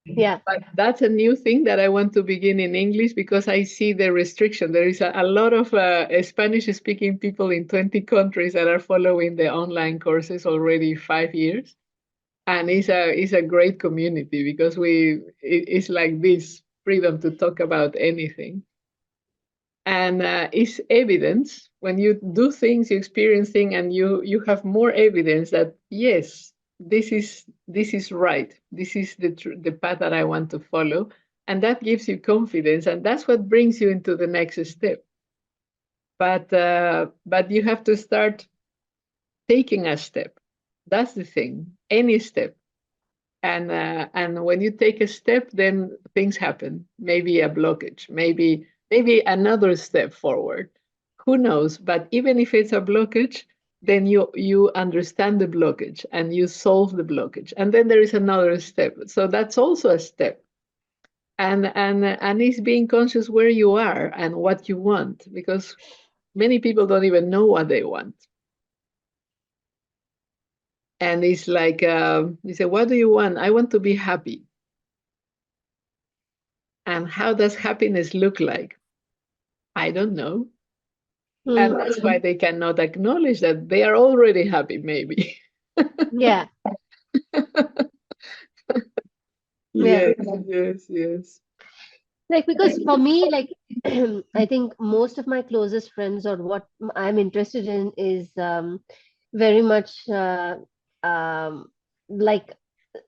Yeah. But that's a new thing that I want to begin in English because I see the restriction. There is a lot of Spanish-speaking people in 20 countries that are following the online courses already 5 years, and it's a great community because it's like this freedom to talk about anything, and it's evidence when you do things, you experience things, and you have more evidence that yes, this is right, this is the path that I want to follow, and that gives you confidence, and that's what brings you into the next step. But you have to start taking a step. That's the thing, any step. And when you take a step, then things happen. Maybe a blockage, maybe another step forward. Who knows? But even if it's a blockage, then you understand the blockage and you solve the blockage, and then there is another step. So that's also a step. And it's being conscious where you are and what you want, because many people don't even know what they want. And it's like you say, what do you want? I want to be happy. And how does happiness look like? I don't know. And Mm. that's why they cannot acknowledge that they are already happy, maybe. Yeah. Yeah. Yes, yes, yes. Like, because for me, like, I think most of my closest friends, or what I'm interested in, is very much um, like,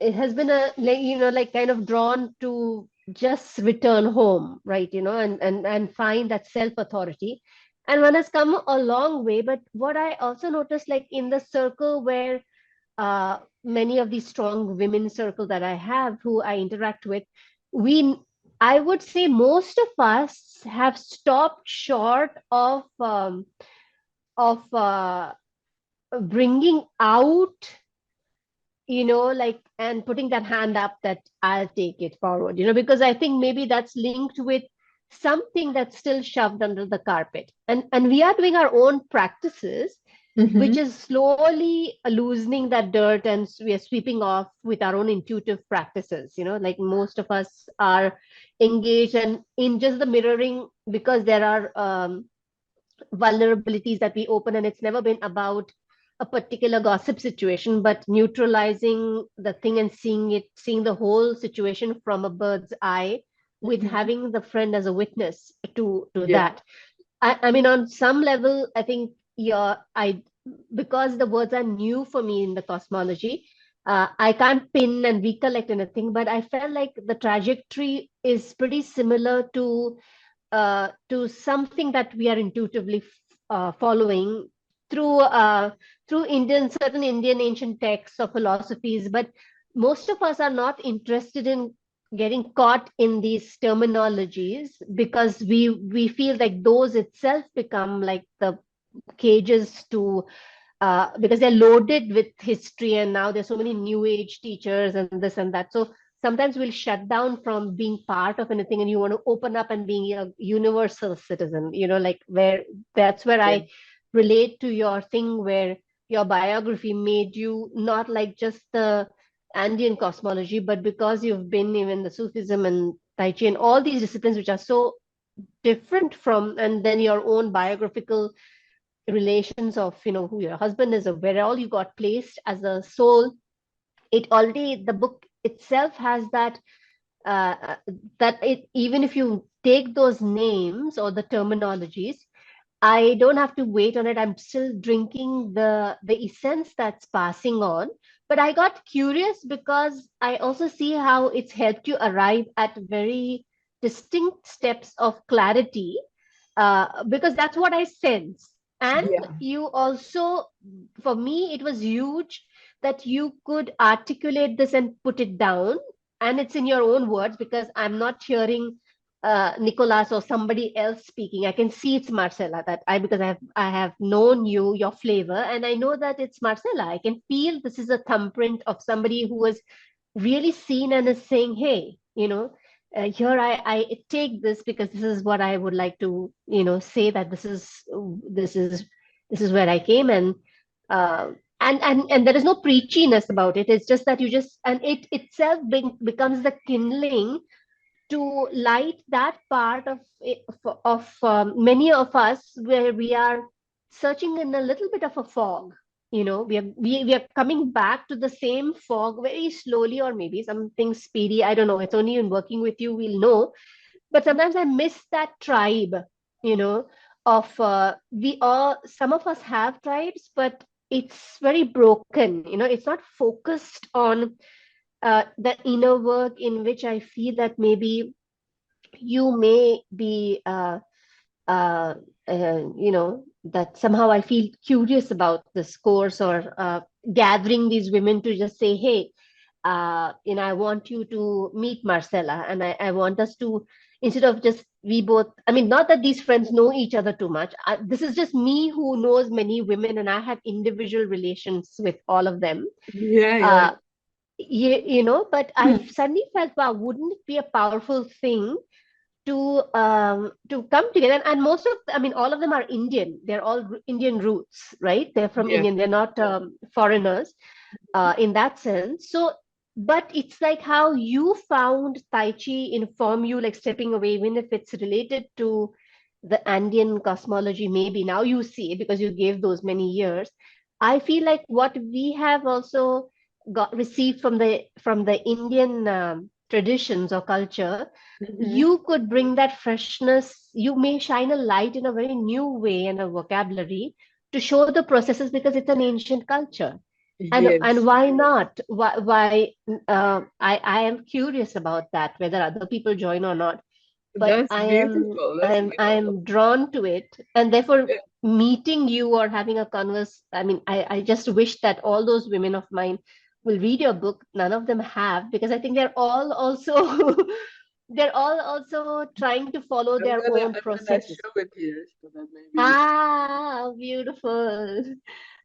it has been a, like, like, kind of drawn to just return home, right? And find that self authority. And one has come a long way. But what I also noticed, like, in the circle where many of these strong women circle that I have, who I interact with, we, I would say most of us have stopped short of bringing out, like, and putting that hand up that I'll take it forward, because I think maybe that's linked with something that's still shoved under the carpet. And we are doing our own practices, which Hmm. is slowly loosening that dirt, and we are sweeping off with our own intuitive practices, like most of us are engaged and in just the mirroring, because there are vulnerabilities that we open, and it's never been about a particular gossip situation, but neutralizing the thing and seeing the whole situation from a bird's eye, with Hmm. having the friend as a witness to Yeah. that. I mean, on some level, I think because the words are new for me in the cosmology, I can't pin and recollect anything, but I felt like the trajectory is pretty similar to something that we are intuitively following through certain Indian ancient texts or philosophies. But most of us are not interested in getting caught in these terminologies, because we feel like those itself become like the cages to, because they're loaded with history, and now there's so many new age teachers and this and that. So sometimes we'll shut down from being part of anything, and you want to open up and being a universal citizen, like, where that's where Yeah. I relate to your thing, where your biography made you not like just the Andean cosmology, but because you've been even the Sufism and Tai Chi and all these disciplines which are so different from, and then your own biographical relations of, who your husband is, or where all you got placed as a soul. It already, the book itself has that, uh, that it, even if you take those names or the terminologies, I don't have to wait on it. I'm still drinking the essence that's passing on. But I got curious because I also see how it's helped you arrive at very distinct steps of clarity, because that's what I sense. And Yeah. you also, for me, it was huge that you could articulate this and put it down. And it's in your own words, because I'm not hearing Nicolas or somebody else speaking. I can see it's Marcella, that because I have known your flavor, and I know that it's Marcella. I can feel this is a thumbprint of somebody who was really seen and is saying, hey, here I take this because this is what I would like to, say, that this is where I came. And uh, and there is no preachiness about it. It's just that you just, and it itself becomes the kindling to light that part of many of us where we are searching in a little bit of a fog. We are coming back to the same fog very slowly, or maybe something speedy. I don't know. It's only in working with you we'll know. But sometimes I miss that tribe, you know, of we all, some of us have tribes, but it's very broken. It's not focused on the inner work, in which I feel that maybe you may be uh, that somehow I feel curious about this course, or gathering these women to just say, hey, I want you to meet Marcella, and I want us to, instead of just we both, I mean, not that these friends know each other too much. This is just me who knows many women, and I have individual relations with all of them. Yeah, yeah. Uh, but I suddenly felt, wow, wouldn't it be a powerful thing to come together? And most of, I mean, all of them are Indian. They're all Indian roots, right? They're from Yeah. Indian. They're not foreigners in that sense. So, but it's like how you found Tai Chi inform you, like stepping away, even if it's related to the Andean cosmology, maybe now you see it because you gave those many years. I feel like what we have also got received from the Indian traditions or culture, Mhm. you could bring that freshness. You may shine a light in a very new way and a vocabulary to show the processes, because it's an ancient culture. And Yes, why not? Why I am curious about that, whether other people join or not. But that's I am beautiful. That's I'm beautiful. I'm drawn to it, and therefore Yeah. meeting you or having a converse. I mean, I just wish that all those women of mine will read your book. None of them have, because I think they're all also they're all also trying to follow their own I'm gonna process. show it here so that maybe you Ah, beautiful.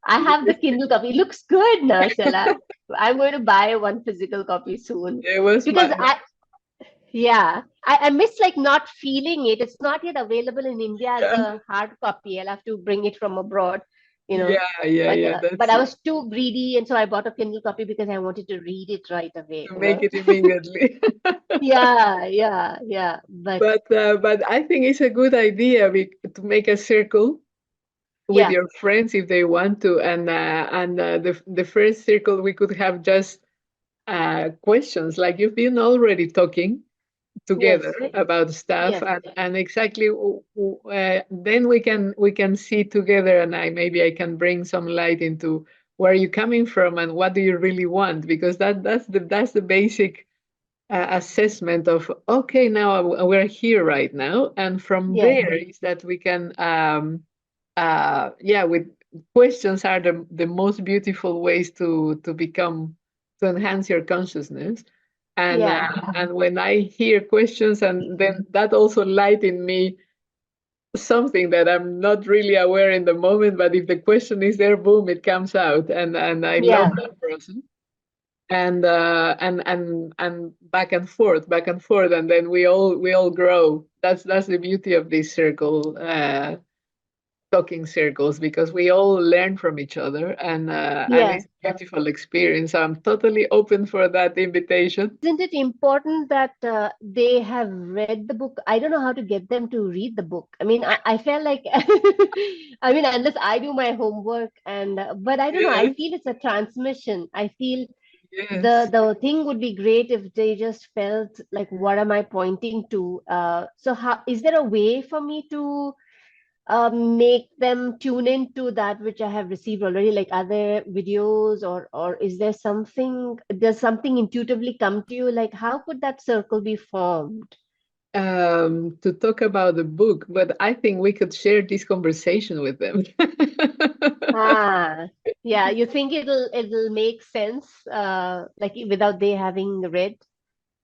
I this have the Kindle copy. It looks good, Marcella. I'm going to buy one physical copy soon, it was because yeah, I miss like not feeling it. It's not yet available in India as yeah, a hard copy. I'll have to bring it from abroad, you know. yeah, yeah, But yeah. uh, but That's I was too greedy, and so I bought a Kindle copy because I wanted to read it right away, to you make know. it immediately. Yeah, yeah, yeah. But But I think it's a good idea to make a circle with yeah, your friends if they want to, and the first circle we could have just questions like you've been already talking together yes, about stuff, yes, and exactly then we can see together, and maybe I can bring some light into where you're coming from and what do you really want, because that's the basic assessment of okay, now we're here right now, and from yes, there is that we can yeah, with questions are the most beautiful ways to become, to enhance your consciousness. and yeah, uh, and when I hear questions, and then that also light in me something that I'm not really aware in the moment, but if the question is there, boom, it comes out, and I love yeah. that process. And back and forth, and then we all grow. That's the beauty of this circle, talking circles, because we all learn from each other, and Yeah. it's a beautiful experience. I'm totally open for that invitation. Isn't it important that they have read the book? I don't know how to get them to read the book. I mean, I felt like, I mean, unless I do my homework, but I don't know. I Yes, feel it's a transmission. I feel the yes. the thing would be great if they just felt like, what am I pointing to? So how is there a way for me to make them tune into that which I have received already? Like, are there videos, or is there something? Does something intuitively come to you? Like, how could that circle be formed? To talk about the book, but I think we could share this conversation with them. Ah, yeah. You think it'll make sense, like without they having read?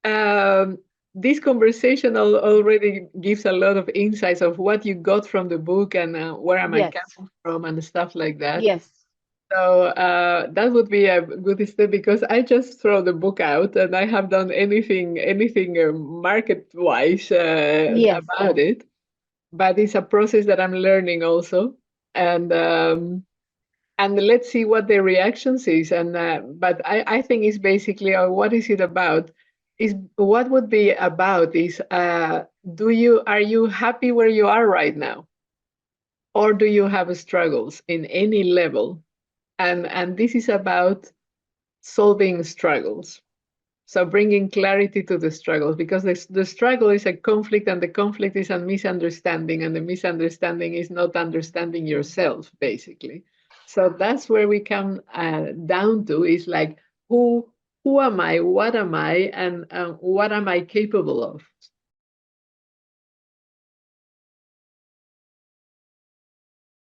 um, this conversation already gives a lot of insights of what you got from the book, and where am I Yes, coming from and stuff like that. yes, So that would be a good step, because I just throw the book out and I have done anything market wise yes. about it. But it's a process that I'm learning also, and and let's see what the reactions is. And but I think it's basically, what is it about? Is what would be about is, are you happy where you are right now, or do you have struggles in any level? And this is about solving struggles. So bringing clarity to the struggles, because the struggle is a conflict, and the conflict is a misunderstanding, and the misunderstanding is not understanding yourself, basically. So that's where we come down to, is like, who am I, what am I, and what am I capable of?